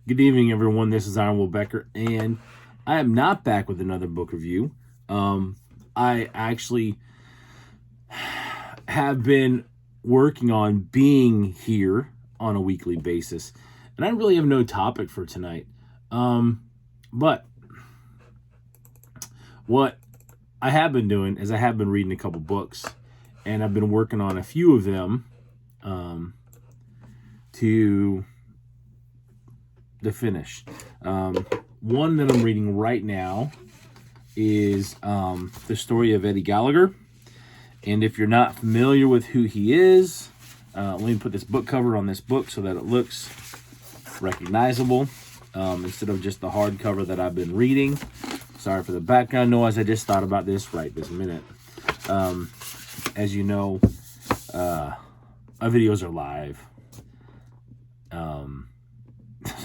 Good evening, everyone. This is Aaron Will Becker, and I am not back with another book review. I actually have been working on being here on a weekly basis, and I really have no topic for tonight. But what I have been doing is I have been reading a couple books, and I've been working on a few of them to finish. One that I'm reading right now is the story of Eddie Gallagher. And if you're not familiar with who he is, let me put this book cover on this book so that it looks recognizable instead of just the hardcover that I've been reading. Sorry for the background noise. I just thought about this right this minute. As you know, our videos are live.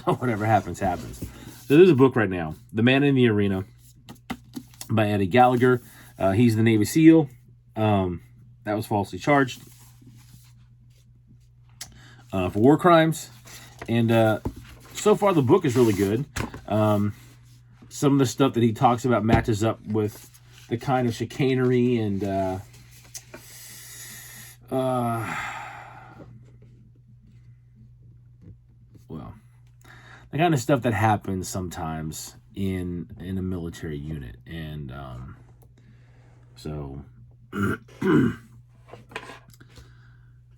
So whatever happens, happens. So there's a book right now, The Man in the Arena by Eddie Gallagher. He's the Navy SEAL that was falsely charged for war crimes. And so far the book is really good. Some of the stuff that he talks about matches up with the kind of chicanery and the kind of stuff that happens sometimes in a military unit. And so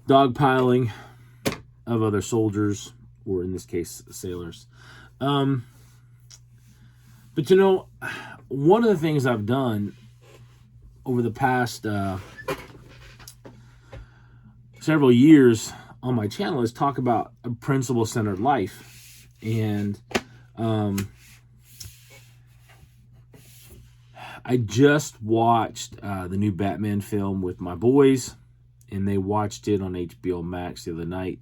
dogpiling of other soldiers, or in this case sailors. But you know, one of the things I've done over the past several years on my channel is talk about a principle-centered life. And I just watched the new Batman film with my boys, and they watched it on HBO Max the other night.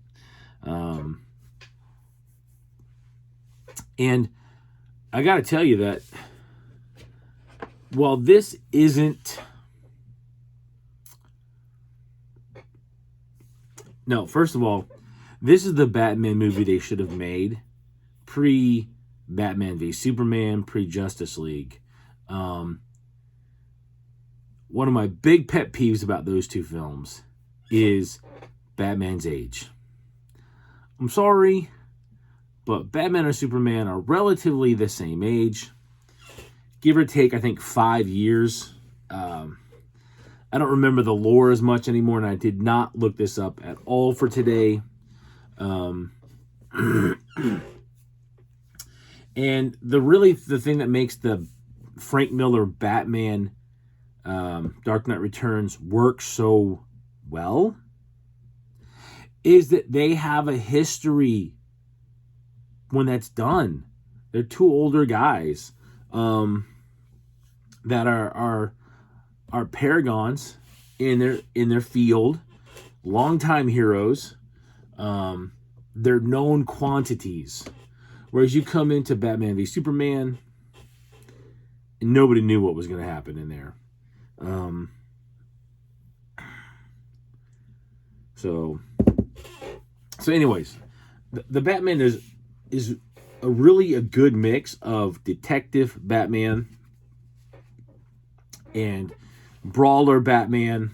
And I got to tell you that while this isn't... No, first of all, this is the Batman movie they should have made pre-Batman v Superman, pre-Justice League. One of my big pet peeves about those two films is Batman's age. I'm sorry, but Batman and Superman are relatively the same age. Give or take, I think, 5 years. I don't remember the lore as much anymore, and I did not look this up at all for today. And the thing that makes the Frank Miller Batman Dark Knight Returns work so well is that they have a history when that's done. They're two older guys that are paragons in their field, longtime heroes. They're known quantities. Whereas you come into Batman v Superman, and nobody knew what was going to happen in there. So anyways, the Batman is a really good mix of detective Batman and brawler Batman.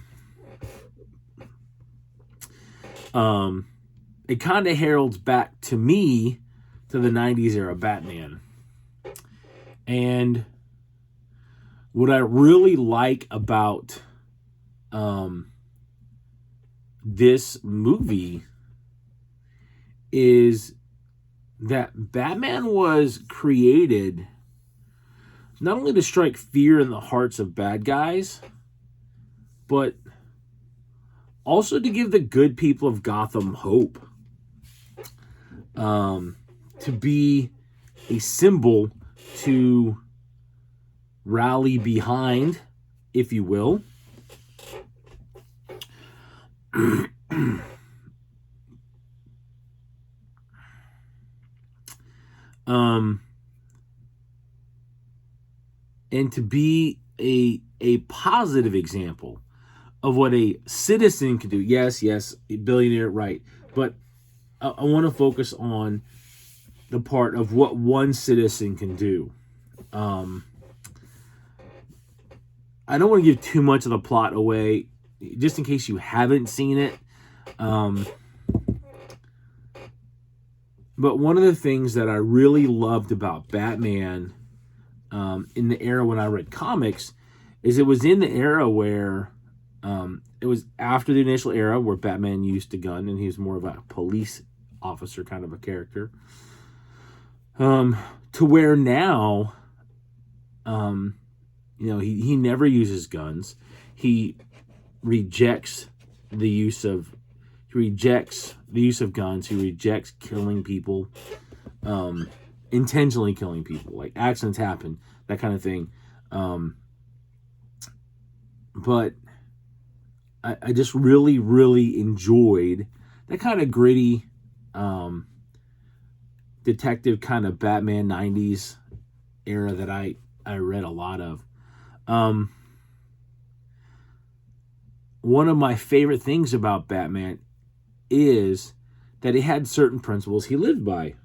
It kind of heralds back to me to the 90s era Batman. And what I really like about this movie is that Batman was created not only to strike fear in the hearts of bad guys, but also to give the good people of Gotham hope. To be a symbol to rally behind, if you will. And to be a positive example of what a citizen can do. Yes, a billionaire, right. But I want to focus on the part of what one citizen can do. I don't want to give too much of the plot away, just in case you haven't seen it. But one of the things that I really loved about Batman in the era when I read comics is it was in the era where it was after the initial era where Batman used a gun and he was more of a police officer kind of a character, to where now he never uses guns. He rejects the use of guns. He rejects killing people, intentionally killing people, like accidents happen, that kind of thing. But I just really, really enjoyed that kind of gritty detective kind of Batman 90s era that I read a lot of. One of my favorite things about Batman is that he had certain principles he lived by.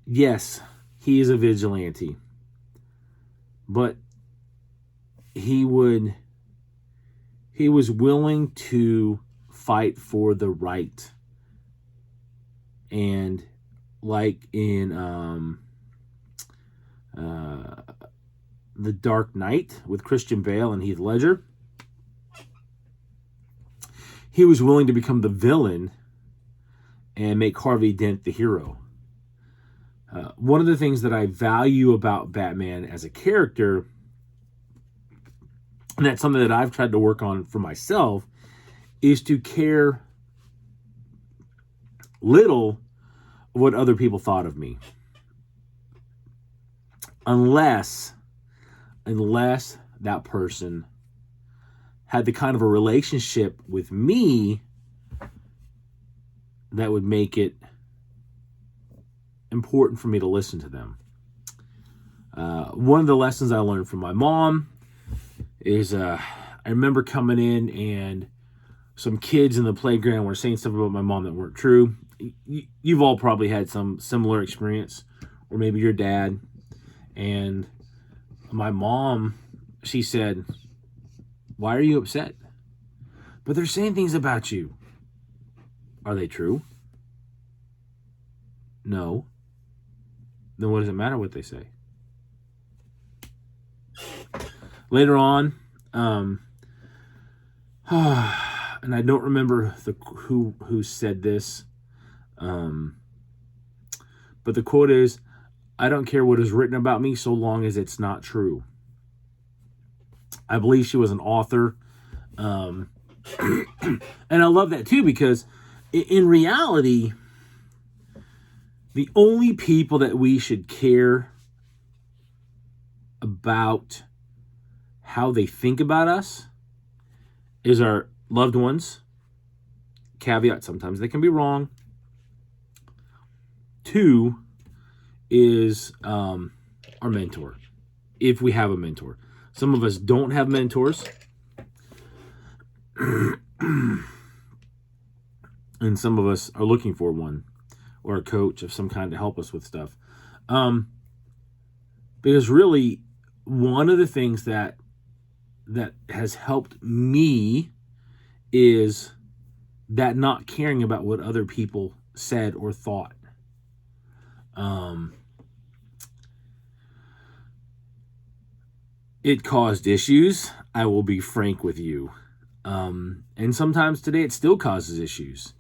Yes, he is a vigilante, but he was willing to fight for the right. And like in The Dark Knight with Christian Bale and Heath Ledger, he was willing to become the villain and make Harvey Dent the hero. One of the things that I value about Batman as a character, and that's something that I've tried to work on for myself, is to care little what other people thought of me. Unless that person had the kind of a relationship with me that would make it important for me to listen to them. One of the lessons I learned from my mom is I remember coming in and some kids in the playground were saying stuff about my mom that weren't true. You've all probably had some similar experience, or maybe your dad. And my mom, she said, "Why are you upset? But they're saying things about you. Are they true? No. Then what does it matter what they say?" Later on, and I don't remember who said this, but the quote is, "I don't care what is written about me so long as it's not true." I believe she was an author. And I love that too, because in reality, the only people that we should care about how they think about us is our loved ones. Caveat, sometimes they can be wrong. 2 is our mentor, if we have a mentor. Some of us don't have mentors. And some of us are looking for one, or a coach of some kind to help us with stuff. Because really, one of the things that has helped me is that not caring about what other people said or thought. It caused issues. I will be frank with you. And sometimes today it still causes issues.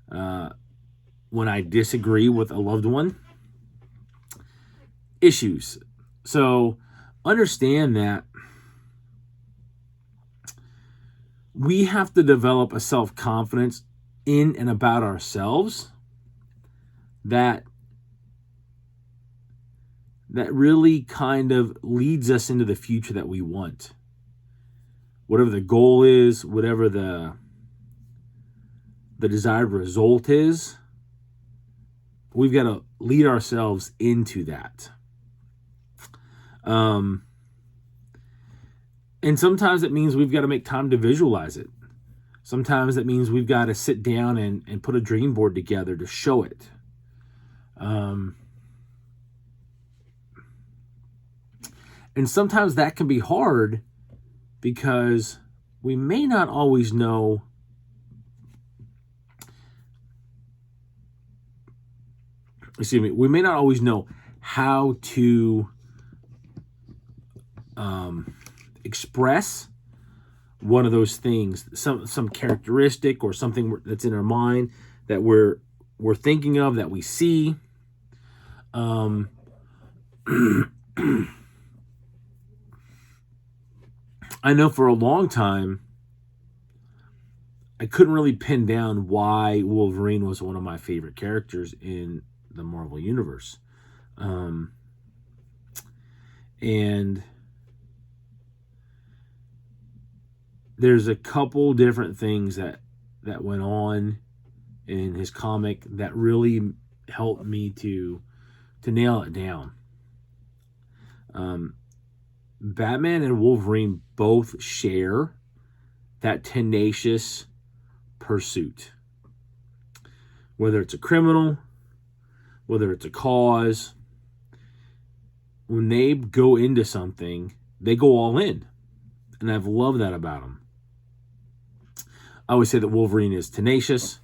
When I disagree with a loved one, issues. So understand that we have to develop a self-confidence in and about ourselves that really kind of leads us into the future that we want. Whatever the goal is, whatever the desired result is, we've got to lead ourselves into that. And sometimes it means we've got to make time to visualize it. Sometimes it means we've got to sit down and put a dream board together to show it. And sometimes that can be hard because we may not always know we may not always know how to express one of those things, some characteristic or something that's in our mind that we're thinking of, that we see. I know for a long time, I couldn't really pin down why Wolverine was one of my favorite characters in the Marvel Universe. And there's a couple different things that went on in his comic that really helped me to nail it down. Batman and Wolverine both share that tenacious pursuit. Whether it's a criminal, whether it's a cause, when they go into something, they go all in. And I've loved that about them. I always say that Wolverine is tenacious.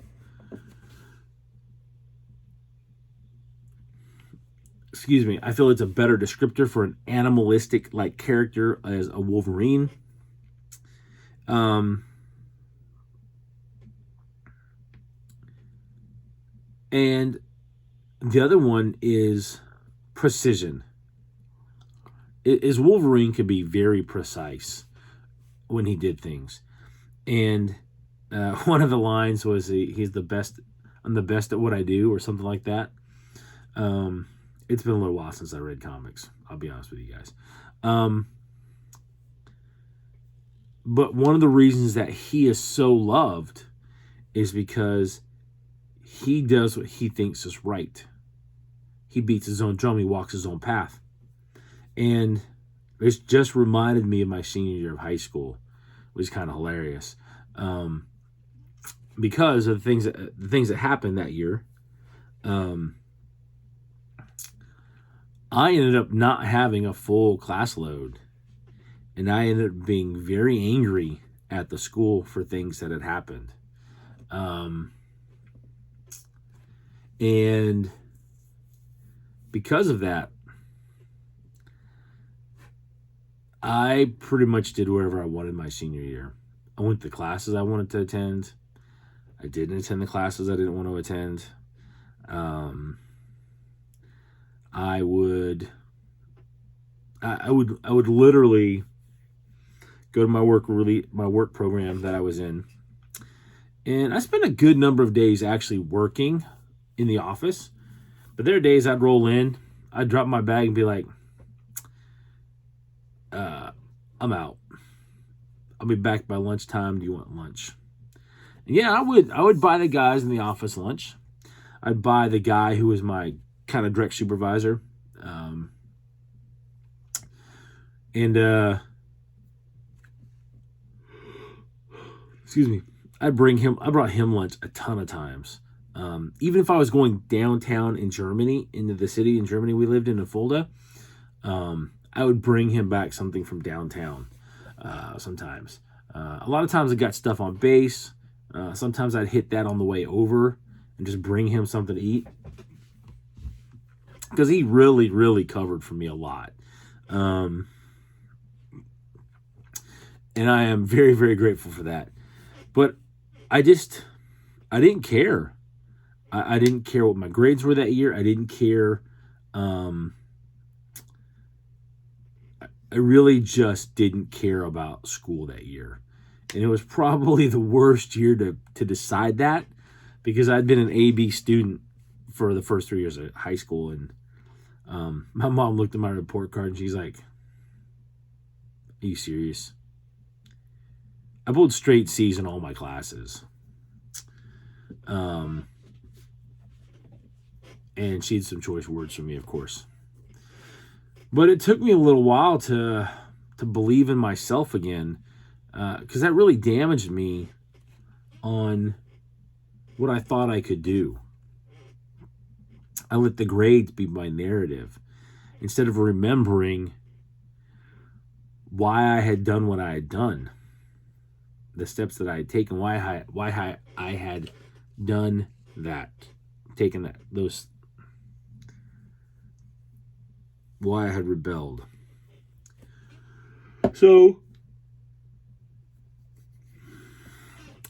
Excuse me. I feel it's a better descriptor for an animalistic like character as a Wolverine. And the other one is precision. Wolverine could be very precise when he did things. And one of the lines was he's the best. I'm the best at what I do, or something like that. It's been a little while since I read comics. I'll be honest with you guys. But one of the reasons that he is so loved is because he does what he thinks is right. He beats his own drum. He walks his own path. And it's just reminded me of my senior year of high school, which is kind of hilarious. Because of the things that happened that year. I ended up not having a full class load. And I ended up being very angry at the school for things that had happened. And because of that, I pretty much did whatever I wanted my senior year. I went to classes I wanted to attend. I didn't attend the classes I didn't want to attend. I would literally go to my work program that I was in, and I spent a good number of days actually working in the office. But there are days I'd roll in, I'd drop my bag and be like, I'm out. I'll be back by lunchtime. Do you want lunch? And yeah, I would buy the guys in the office lunch. I'd buy the guy who was my kind of direct supervisor. Excuse me. I brought him lunch a ton of times. Even if I was going downtown in Germany, into the city in Germany we lived in Fulda, I would bring him back something from downtown sometimes. A lot of times I got stuff on base. Sometimes I'd hit that on the way over and just bring him something to eat. Because he really, really covered for me a lot. And I am very, very grateful for that. But I didn't care. I didn't care what my grades were that year. I didn't care. I really just didn't care about school that year. And it was probably the worst year to decide that, because I'd been an A/B student for the first 3 years of high school. And my mom looked at my report card and she's like, "Are you serious?" I pulled straight C's in all my classes. And she had some choice words for me, of course. But it took me a little while to believe in myself again, because that really damaged me on what I thought I could do. I let the grades be my narrative instead of remembering why I had done what I had done, the steps that I had taken, why I had done that, taken that, those, why I had rebelled. So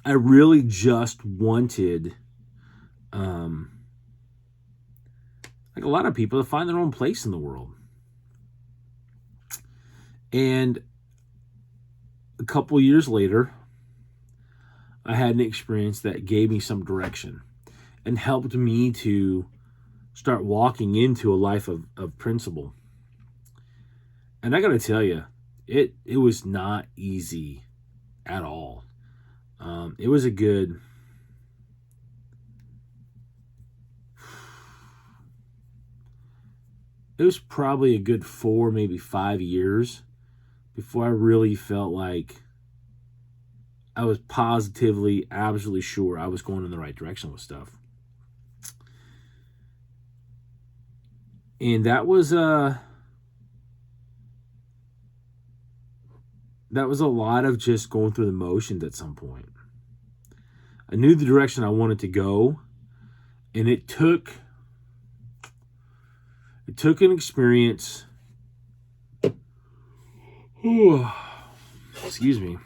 I really just wanted, like a lot of people, to find their own place in the world. And a couple years later, I had an experience that gave me some direction and helped me to start walking into a life of principle. And I got to tell you, it was not easy at all. It was probably a good 4, maybe 5 years before I really felt like I was positively, absolutely sure I was going in the right direction with stuff. And that was a lot of just going through the motions at some point. I knew the direction I wanted to go, and it took an experience. Excuse me.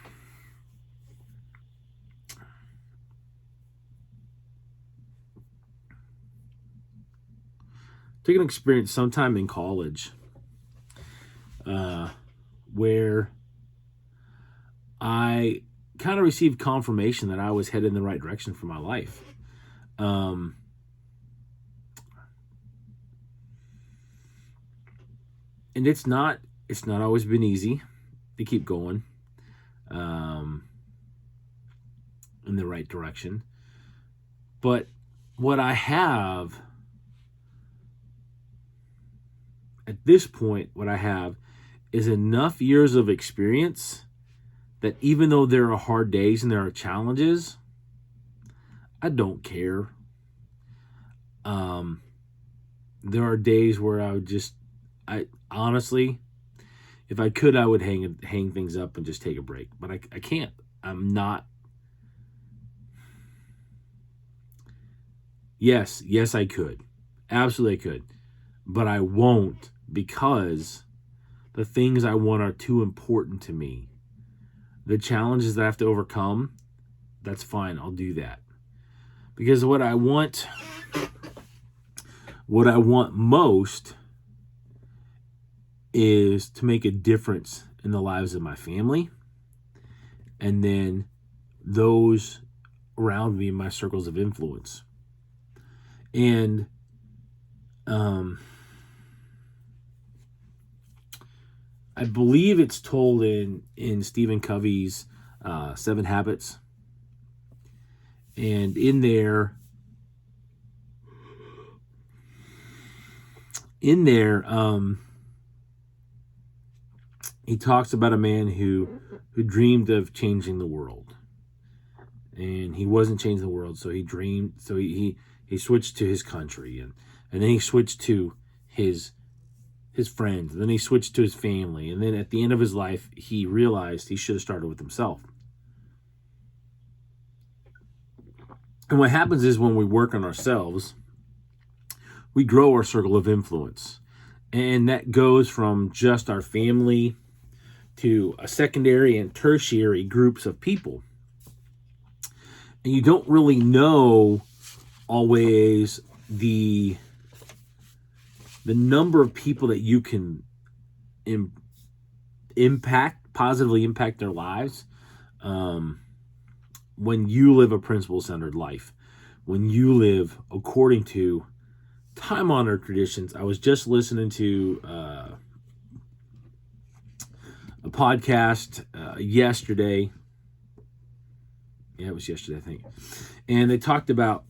Took an experience sometime in college where I kind of received confirmation that I was headed in the right direction for my life. And it's not always been easy to keep going in the right direction. But what I have at this point, is enough years of experience that even though there are hard days and there are challenges, I don't care. There are days where I honestly, if I could, I would hang things up and just take a break. But I can't. I'm not. Yes, I could. Absolutely I could. But I won't, because the things I want are too important to me. The challenges that I have to overcome, that's fine. I'll do that. Because what I want most is to make a difference in the lives of my family and then those around me in my circles of influence. And I believe it's told in Stephen Covey's 7 Habits. And in there, he talks about a man who dreamed of changing the world. And he wasn't changing the world, so he switched to his country, and then he switched to his friends, and then he switched to his family, and then at the end of his life, he realized he should have started with himself. And what happens is when we work on ourselves, we grow our circle of influence. And that goes from just our family to a secondary and tertiary groups of people. And you don't really know always the number of people that you can positively impact their lives when you live a principle-centered life, when you live according to time-honored traditions. I was just listening to a podcast yesterday. Yeah, it was yesterday, I think. And they talked about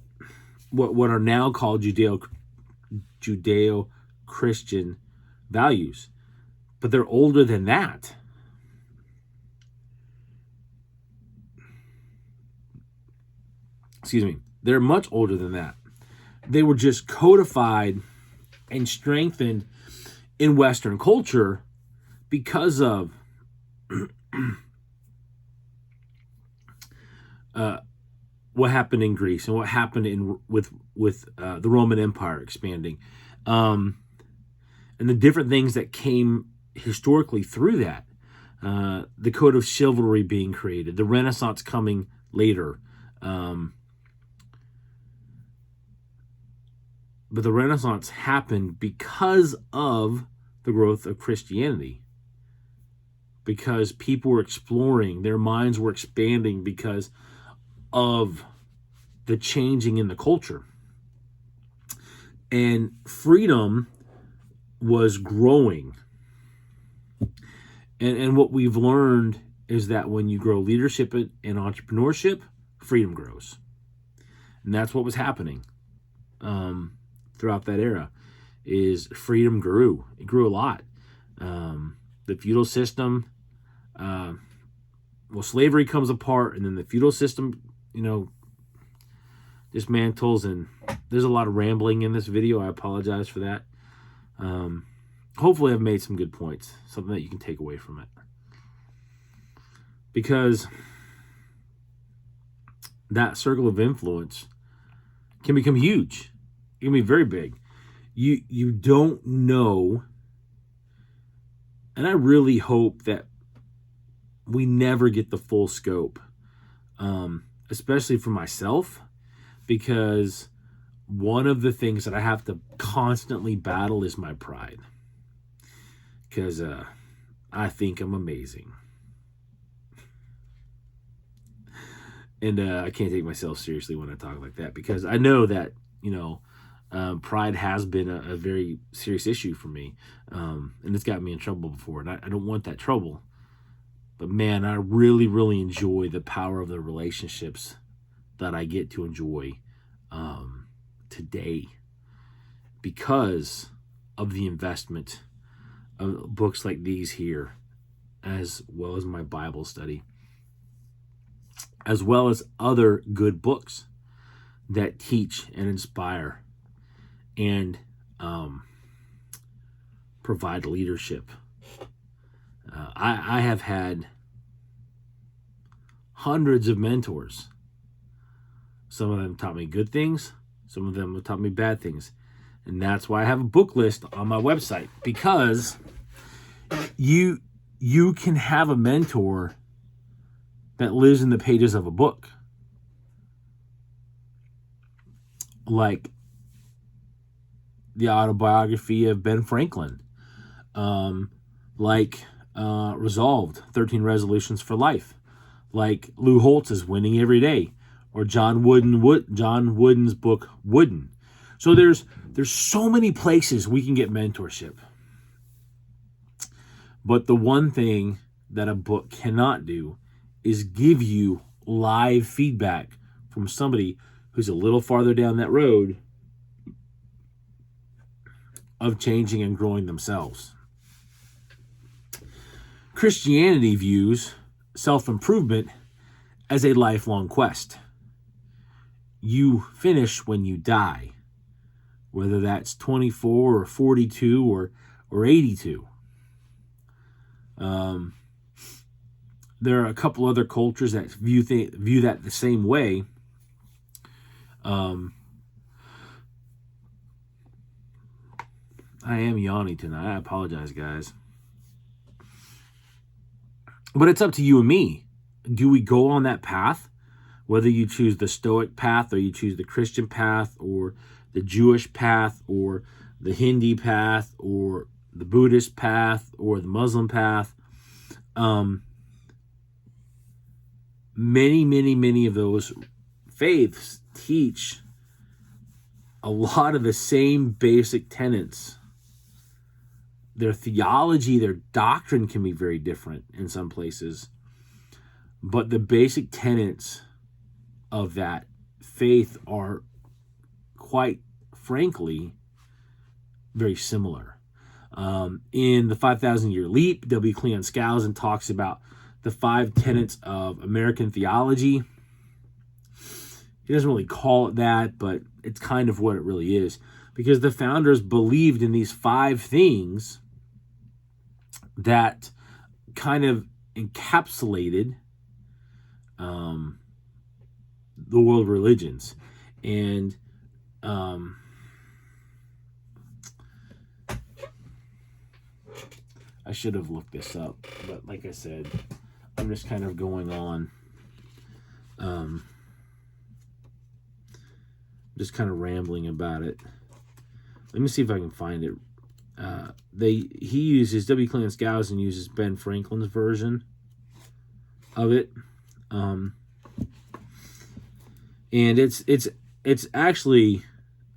what are now called Judeo-Christian values. But they're older than that. Excuse me. They're much older than that. they were just codified and strengthened in Western culture because of what happened in Greece and what happened with the Roman Empire expanding, and the different things that came historically through that. The code of chivalry being created, the Renaissance coming later. But the Renaissance happened because of the growth of Christianity. Because people were exploring, their minds were expanding because of the changing in the culture. And freedom was growing. And what we've learned is that when you grow leadership and entrepreneurship, freedom grows. And that's what was happening throughout that era, is freedom grew. It grew a lot. The feudal system, slavery comes apart, and then the feudal system, dismantles, and there's a lot of rambling in this video. I apologize for that. Hopefully I've made some good points, something that you can take away from it. Because that circle of influence can become huge. It can be very big. You don't know, and I really hope that we never get the full scope, especially for myself, because one of the things that I have to constantly battle is my pride. Because I think I'm amazing. And I can't take myself seriously when I talk like that, because I know that, pride has been a very serious issue for me. And it's got me in trouble before. And I don't want that trouble. But man, I really, really enjoy the power of the relationships that I get to enjoy today, because of the investment of books like these here, as well as my Bible study, as well as other good books that teach and inspire and provide leadership. I have had hundreds of mentors. Some of them taught me good things. Some of them have taught me bad things. And that's why I have a book list on my website, because you can have a mentor that lives in the pages of a book. Like the autobiography of Ben Franklin. Resolved, 13 Resolutions for Life. Like Lou Holtz's Winning Every Day. Or John Wooden's book, Wooden. So there's so many places we can get mentorship. But the one thing that a book cannot do is give you live feedback from somebody who's a little farther down that road of changing and growing themselves. Christianity views self-improvement as a lifelong quest. You finish when you die, whether that's 24 or 42 or 82. There are a couple other cultures that view that the same way. I am yawning tonight. I apologize, guys. But it's up to you and me. Do we go on that path? Whether you choose the Stoic path, or you choose the Christian path, or the Jewish path, or the Hindi path, or the Buddhist path, or the Muslim path. Many of those faiths teach a lot of the same basic tenets. Their theology, their doctrine can be very different in some places. But the basic tenets of that faith are, quite frankly, very similar. In the 5,000 Year Leap, W. Cleon Skousen talks about the 5 tenets of American theology. he doesn't really call it that, but it's kind of what it really is. Because the founders believed in these 5 things that kind of encapsulated the world religions. And I should have looked this up, but like I said, I'm just kind of going on, just kind of rambling about it. Let me see if I can find it. W. Clarence Gowson uses Ben Franklin's version of it, and it's actually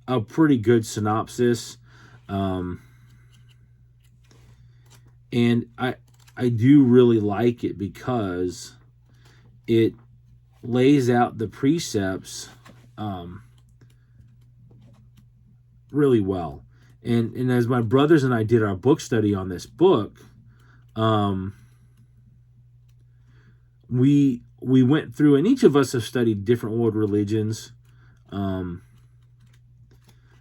a pretty good synopsis, and I do really like it because it lays out the precepts really well. And as my brothers and I did our book study on this book, we went through, and each of us have studied different world religions. I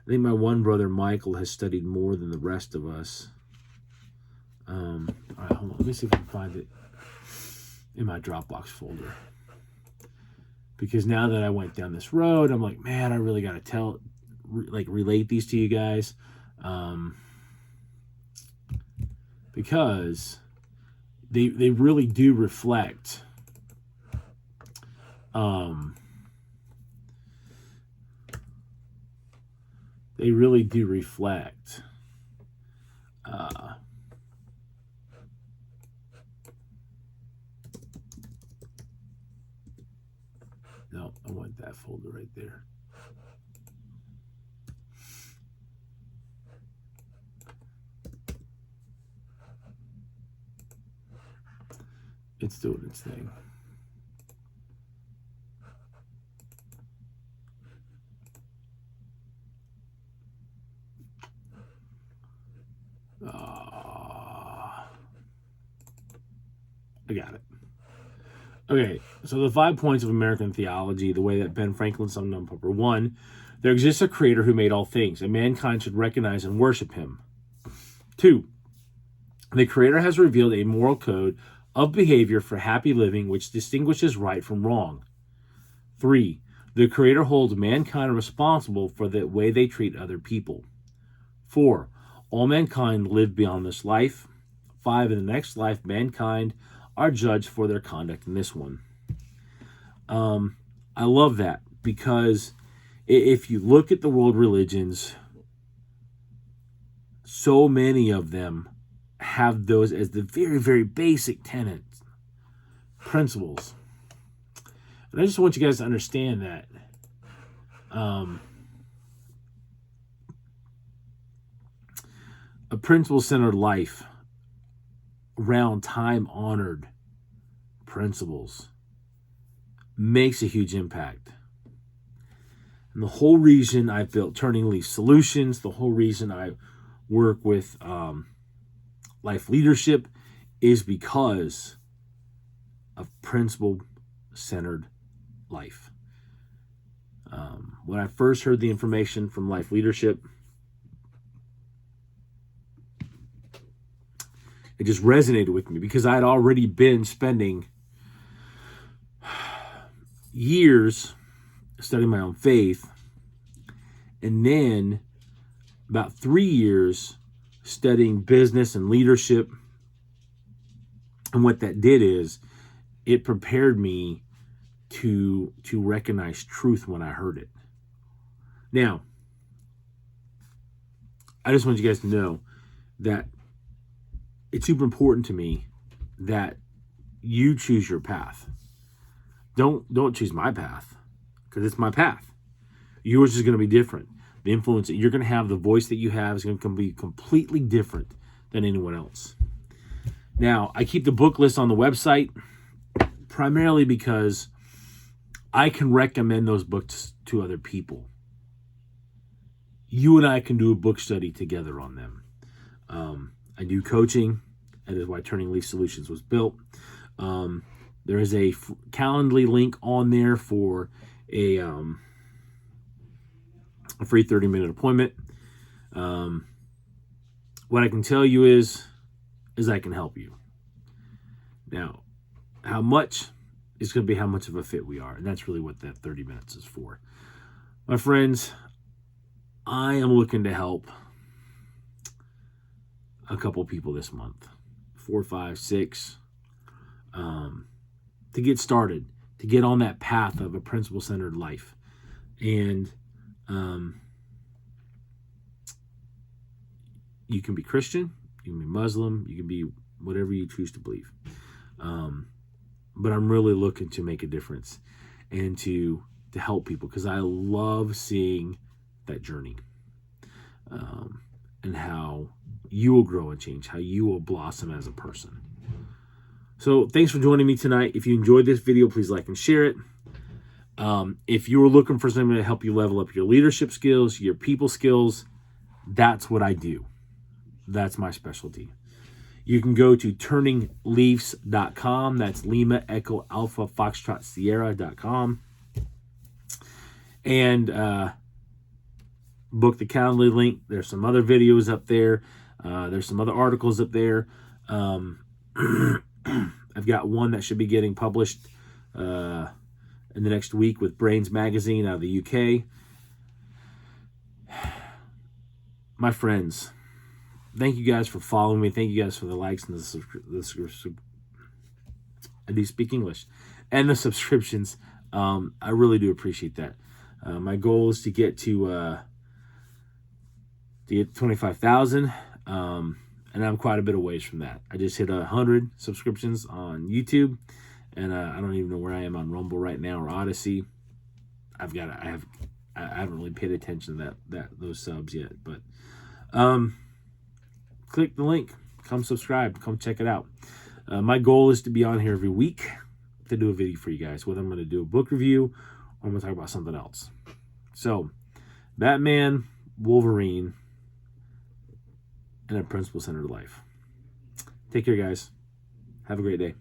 think my one brother, Michael, has studied more than the rest of us. All right, hold on. Let me see if I can find it in my Dropbox folder. Because now that I went down this road, I'm like, man, I really got to relate these to you guys. Because they really do reflect no, I want that folder right there. It's doing its thing. I got it. Okay, so the 5 points of American theology, the way that Ben Franklin summed them up, are: 1, there exists a creator who made all things, and mankind should recognize and worship him. 2, the creator has revealed a moral code of behavior for happy living which distinguishes right from wrong. 3, the creator holds mankind responsible for the way they treat other people. 4, all mankind live beyond this life. 5, in the next life, mankind are judged for their conduct in this one. I love that, because if you look at the world religions, so many of them have those as the very, very basic tenets, principles. And I just want you guys to understand that a principle-centered life around time-honored principles makes a huge impact. And the whole reason I built Turning Leaf Solutions, the whole reason I work with Life Leadership, is because of principle-centered life. When I first heard the information from Life Leadership, it just resonated with me, because I had already been spending years studying my own faith, and then about 3 years studying business and leadership. And what that did is it prepared me to recognize truth when I heard it. Now, I just want you guys to know that it's super important to me that you choose your path. Don't choose my path, because it's my path. Yours is going to be different. The influence that you're going to have, the voice that you have, is going to be completely different than anyone else. Now, I keep the book list on the website primarily because I can recommend those books to other people. You and I can do a book study together on them. I do coaching. That is why Turning Leaf Solutions was built. There is a Calendly link on there for a free 30-minute appointment. What I can tell you is I can help you. Now, how much is going to be how much of a fit we are, and that's really what that 30 minutes is for. My friends, I am looking to help a couple people this month, 4, 5, 6, to get started, to get on that path of a principle-centered life. And you can be Christian, you can be Muslim, you can be whatever you choose to believe. But I'm really looking to make a difference and to help people, because I love seeing that journey, and how you will grow and change, how you will blossom as a person. So thanks for joining me tonight. If you enjoyed this video, please like and share it. If you're looking for something to help you level up your leadership skills, your people skills, that's what I do. That's my specialty. You can go to turningleafs.com. That's Lima Echo Alpha Foxtrot Sierra.com. And book the Calendly link. There's some other videos up there. There's some other articles up there. I've got one that should be getting published in the next week with Brains Magazine out of the UK. My friends, thank you guys for following me. Thank you guys for the likes and I do speak English. And the subscriptions. I really do appreciate that. My goal is to get to 25,000. And I'm quite a bit of ways from that. I just hit 100 subscriptions on YouTube, and I don't even know where I am on Rumble right now or Odyssey. I haven't really paid attention to those subs yet, but click the link, come subscribe, come check it out. My goal is to be on here every week to do a video for you guys, whether I'm going to do a book review or I'm going to talk about something else. So, Batman, Wolverine, and a principle-centered life. Take care, guys. Have a great day.